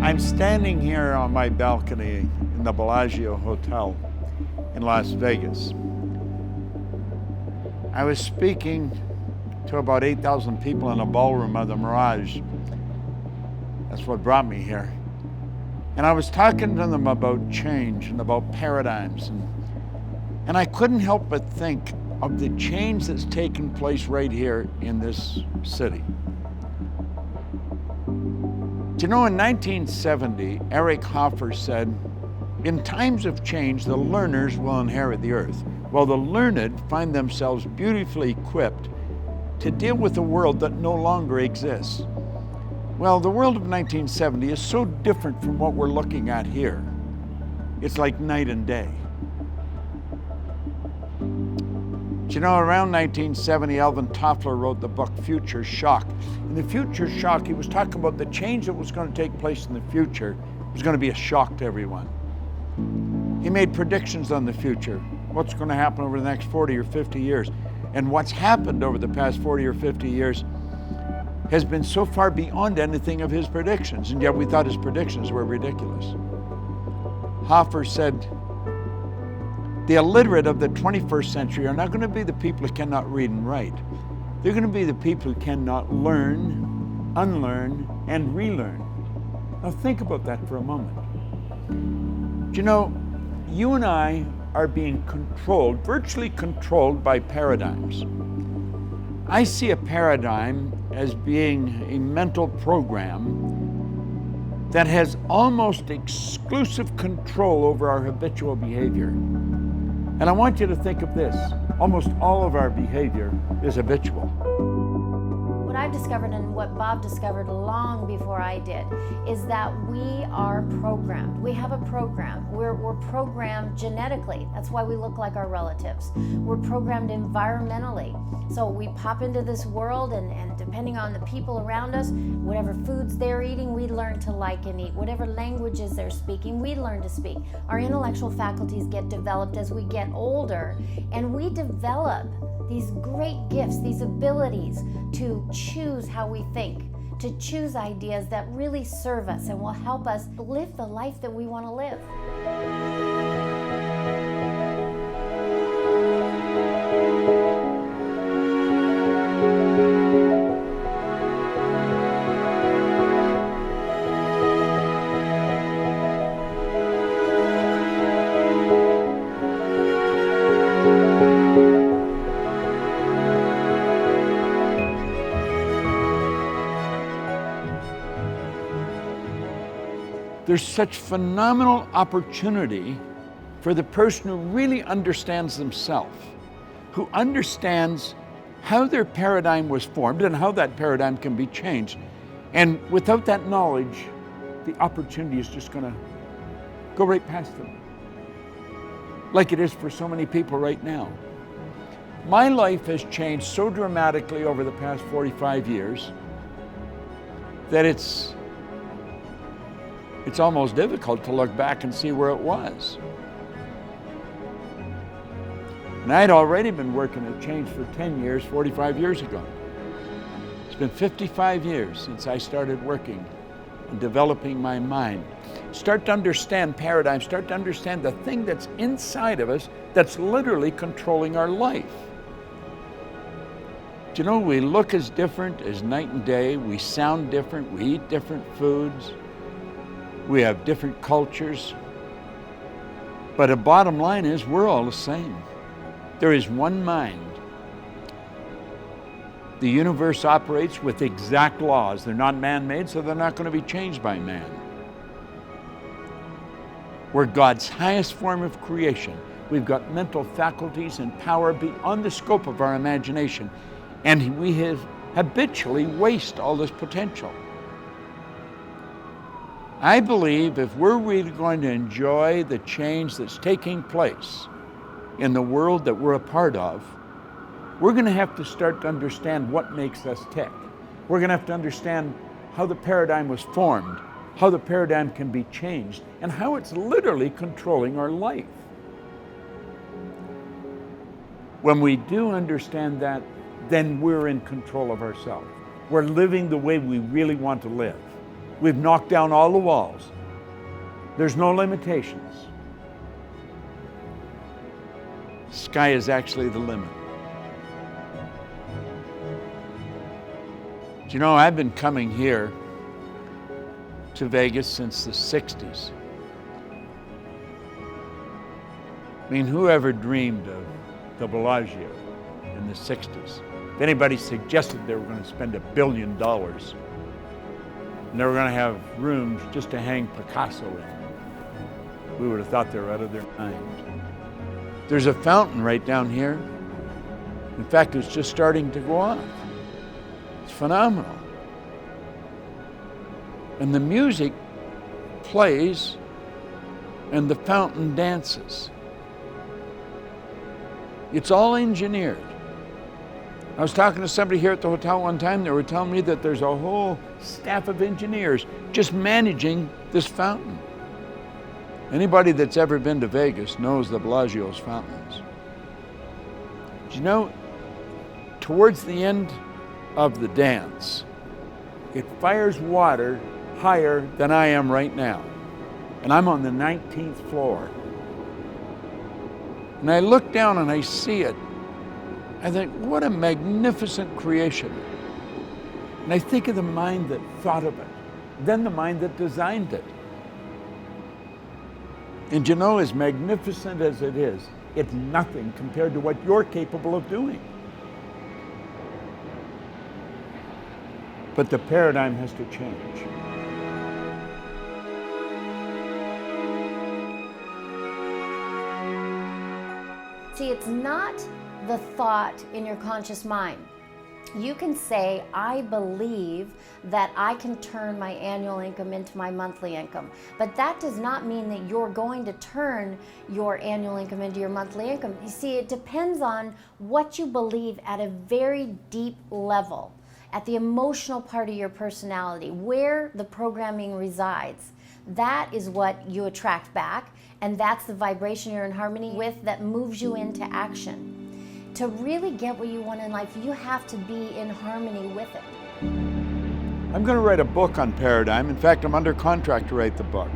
I'm standing here on my balcony in the Bellagio Hotel in Las Vegas. I was speaking to about 8,000 people in a ballroom of the Mirage. That's what brought me here. And I was talking to them about change and about paradigms. And I couldn't help but think of the change that's taken place right here in this city. Do you know, in 1970, Eric Hoffer said, in times of change, the learners will inherit the earth, while the learned find themselves beautifully equipped to deal with a world that no longer exists. Well, the world of 1970 is so different from what we're looking at here. It's like night and day. Do you know, around 1970, Alvin Toffler wrote the book Future Shock. In the Future Shock, he was talking about the change that was going to take place in the future was going to be a shock to everyone. He made predictions on the future, what's going to happen over the next 40 or 50 years. And what's happened over the past 40 or 50 years has been so far beyond anything of his predictions, and yet we thought his predictions were ridiculous. Hoffer said, the illiterate of the 21st century are not going to be the people who cannot read and write. They're going to be the people who cannot learn, unlearn, and relearn. Now think about that for a moment. Do you know, you and I are being controlled, virtually controlled by paradigms. I see a paradigm as being a mental program that has almost exclusive control over our habitual behavior. And I want you to think of this. Almost all of our behavior is habitual. What I've discovered and what Bob discovered long before I did is that we are programmed. We have a program. We're programmed genetically. That's why we look like our relatives. We're programmed environmentally. So we pop into this world and depending on the people around us, whatever foods they're eating, we learn to like and eat. Whatever languages they're speaking, we learn to speak. Our intellectual faculties get developed as we get older, and we develop these great gifts, these abilities to choose how we think, to choose ideas that really serve us and will help us live the life that we want to live. There's such phenomenal opportunity for the person who really understands themselves, who understands how their paradigm was formed and how that paradigm can be changed. And without that knowledge, the opportunity is just going to go right past them, like it is for so many people right now. My life has changed so dramatically over the past 45 years that it's almost difficult to look back and see where it was. And I'd already been working at change for 10 years, 45 years ago. It's been 55 years since I started working and developing my mind. Start to understand paradigms, start to understand the thing that's inside of us that's literally controlling our life. Do you know, we look as different as night and day, we sound different, we eat different foods, we have different cultures, but the bottom line is we're all the same. There is one mind. The universe operates with exact laws. They're not man-made, so they're not going to be changed by man. We're God's highest form of creation. We've got mental faculties and power beyond the scope of our imagination, and we have habitually waste all this potential. I believe if we're really going to enjoy the change that's taking place in the world that we're a part of, we're going to have to start to understand what makes us tick. We're going to have to understand how the paradigm was formed, how the paradigm can be changed, and how it's literally controlling our life. When we do understand that, then we're in control of ourselves. We're living the way we really want to live. We've knocked down all the walls. There's no limitations. Sky is actually the limit. Do you know, I've been coming here to Vegas since the 60s. I mean, whoever dreamed of the Bellagio in the 60s? If anybody suggested they were going to spend $1 billion and they were going to have rooms just to hang Picasso in, we would have thought they were out of their mind. There's a fountain right down here. In fact, it's just starting to go off. It's phenomenal. And the music plays and the fountain dances. It's all engineered. I was talking to somebody here at the hotel one time. They were telling me that there's a whole staff of engineers just managing this fountain. Anybody that's ever been to Vegas knows the Bellagio's fountains. Do you know, towards the end of the dance, it fires water higher than I am right now. And I'm on the 19th floor. And I look down and I see it. I think, what a magnificent creation. And I think of the mind that thought of it, then the mind that designed it. And you know, as magnificent as it is, it's nothing compared to what you're capable of doing. But the paradigm has to change. See, it's not the thought in your conscious mind. You can say, I believe that I can turn my annual income into my monthly income. But that does not mean that you're going to turn your annual income into your monthly income. You see, it depends on what you believe at a very deep level, at the emotional part of your personality, where the programming resides. That is what you attract back, and that's the vibration you're in harmony with that moves you into action. To really get what you want in life, you have to be in harmony with it. I'm going to write a book on paradigm. In fact, I'm under contract to write the book.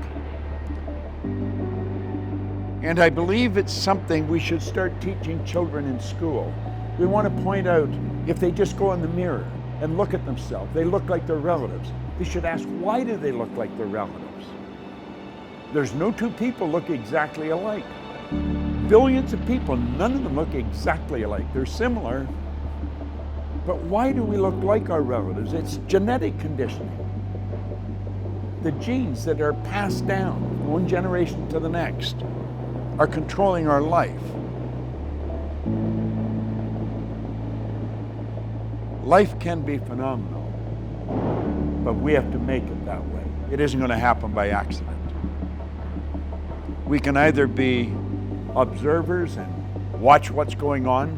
And I believe it's something we should start teaching children in school. We want to point out, if they just go in the mirror and look at themselves, they look like their relatives. They should ask, why do they look like their relatives? There's no two people look exactly alike. Billions of people, none of them look exactly alike. They're similar, but why do we look like our relatives? It's genetic conditioning. The genes that are passed down from one generation to the next are controlling our life. Life can be phenomenal, but we have to make it that way. It isn't going to happen by accident. We can either be observers and watch what's going on,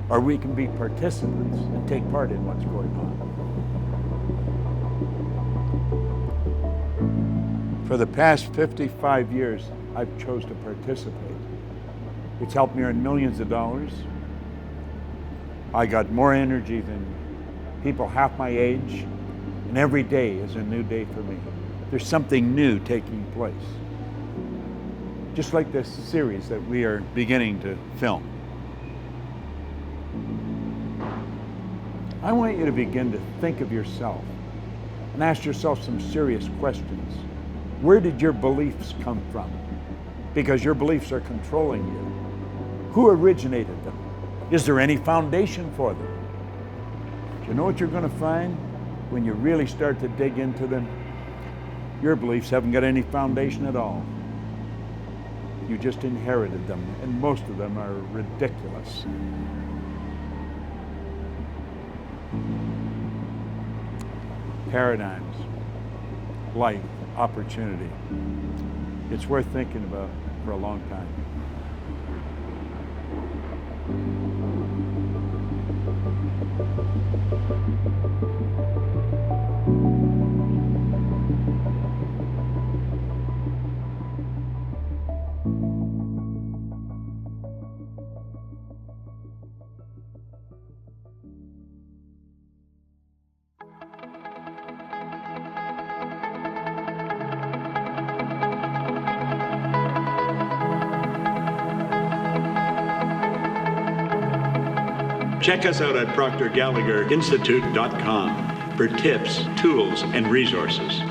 or we can be participants and take part in what's going on. For the past 55 years, I've chosen to participate. It's helped me earn millions of dollars. I got more energy than people half my age, and every day is a new day for me. There's something new taking place. Just like this series that we are beginning to film. I want you to begin to think of yourself and ask yourself some serious questions. Where did your beliefs come from? Because your beliefs are controlling you. Who originated them? Is there any foundation for them? Do you know what you're going to find when you really start to dig into them? Your beliefs haven't got any foundation at all. You just inherited them, and most of them are ridiculous. Paradigms, life, opportunity. It's worth thinking about for a long time. Check us out at proctorgallagherinstitute.com for tips, tools, and resources.